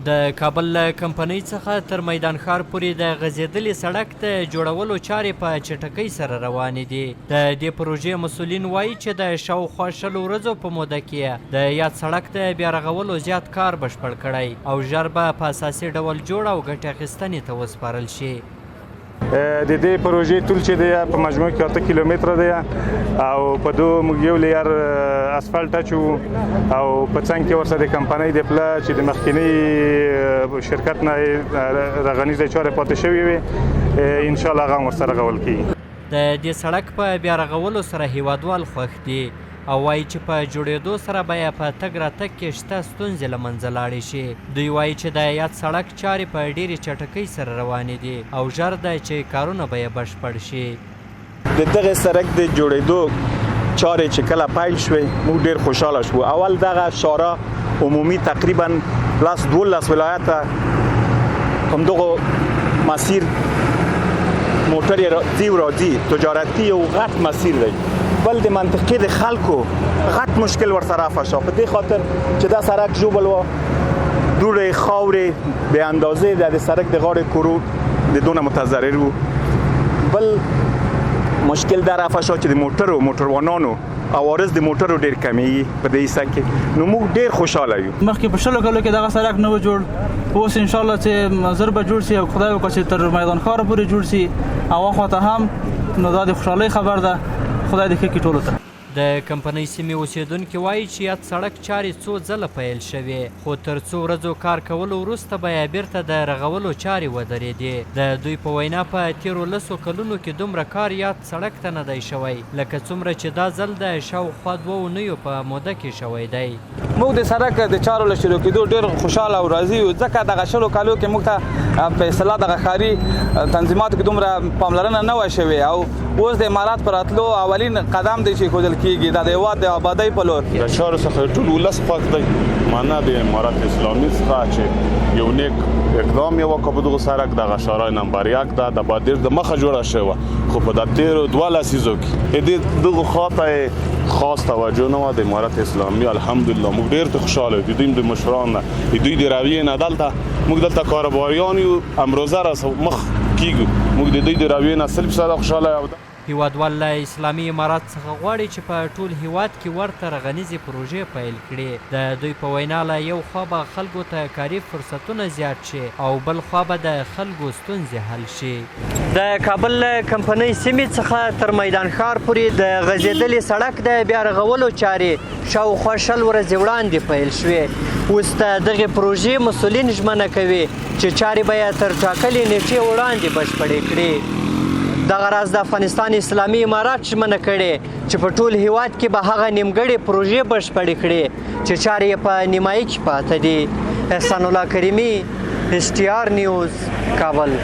د کابل له کمپنۍ څخه تر میدان ښار پورې د غځېدلې سړک د جوړولو چارې په چټکۍ سره روانې دي. د دې پروژې مسؤلین وایي چې د شاوخوا 100 ورځو په موده کې د یاد سړک د بیا رغولو زیات کار بشپړ کړی او ژر به په اساسي ډول جوړ او ګټې اخیستنې ته وسپارل شي. د دې پروژې طول چې دی په مجموع کې 8 کیلومتره دی او په دوه موږ یو لیر اسفالټ اچو او په څنګ کې ورسره د کمپنۍ د پلا چې د مخکینی شرکت نه رغنیزه چارې پاتې شوې وي ان شاء الله هغه ورسره رغول کیږي. د دې سړک په بیا رغولو سره هیوادوال خوښ دي او وایي چې په جوړېدو سره به یې په تګ راتګ کې شته ستونزې له منځه لاړې شي. دوی وایي چې د یاد سړک چارې په ډېرې چټکۍ سره روانې دي او ژر ده چې کارونه به یې بشپړ شي. د دغه سړک د جوړېدو چارې چې کله پیل شوې موږ ډېر خوشحاله شو. اول دغه شارع عمومي تقریبا لاس 12 ولایته همدغه مسیر موټر ځي او راځي تجارتي یو غټ مسیر دی. بل د منطقې د خلکو غټ مشکل ورسره افشا په دې خاطر چې دا سړک جوړول و دوړې خاورې به اندازې د سړک د غاړې کورو د دونه متضرر وو. بل مشکل در افشا چې د موټروانانو عوارض د موټرو ډېر کمیږي په دې حصه کې. نو موږ ډېر خوشاله یو. مخکې په 100 کلو کې دغه سړک نه و جوړ، اوس ان شاء الله چې زر به جوړ شي او خدای وکړي چې تر میدان ښار پورې جوړ شي او خواته هم نو دا د خوشحالۍ خبر ده. خدای دې ښه کړي ټولو ته. د کمپنۍ سیمې اوسیدونکي وایي چې یاد سړک چارې څو ځله پیل شوې خو تر څو ورځو کار کولو وروسته به یې بیرته د رغولو چارې ودرېدې. د دوی په وینا په تېرو 10 کلونو کې دومره کار یاد سړک ته نه دی شوی لکه څومره چې دا ځل د شاوخوا 2 اونیو په موده کې شوی دی. موږ د سړک د چارو له شروع کېدو ډېر خوشحاله او راضي یو ځکه دغه 100 کالو کې موږ ته په اصطلاح دغه ښاري تنظیماتو کې دومره پاملرنه نه وه شوې او اوس د امارات پر راتلو اولین قدم دی چې ښودل کېږي دا د هېواد د ابادۍ په لور. د چارو څخه ټول ولس خوښ دی. معنا د امارت اسلامي څخه چې یو نیک اقدام یې وکړ په دغه سړک دغه شارع نمبر 1 ده د بادیر د مخه جوړه شوه خو په د تېرو 2 لسیزو کې دغه خواته خاص توجه نه وه د امارت اسلامي. الحمدلله موږ ډېر خوشحاله یو. دوی د مشران نه دوی د رویې نه دلته موږ دلته کاروباریان یو امروزه را مخ کیږو. موږ د دوی د رویې نه 100% خوشحاله یو. هیوادوال له اسلامي امارات څخه غواړي چې په ټول هیواد کې ورته رغنیزې پروژې پیل کړي. د دوی په وینا له یو خوا به خلکو ته کاري فرصتونه زیات شي او بل خوا به د خلکو ستونزې حل شي. د کابل له کمپنۍ سیمې څخه تر میدان ښار پورې د غځېدلې سړک د بیا رغولو چارې شاوخوا 100 ورځې وړاندې پیل شوې. اوس د دغې پروژې مسؤلین ژمنه کوي چې چارې به یې تر ټاکلې نیټې وړاندې بشپړې کړي. دغه راز د افغانستان اسلامي امارات ژمنه کړې چې په ټول هیواد کې به هغه نیمګړې پروژې بشپړې کړي چې چارې یې په نیمایي کې پاته دي. احسان الله کریمي، STR نیوز، کابل.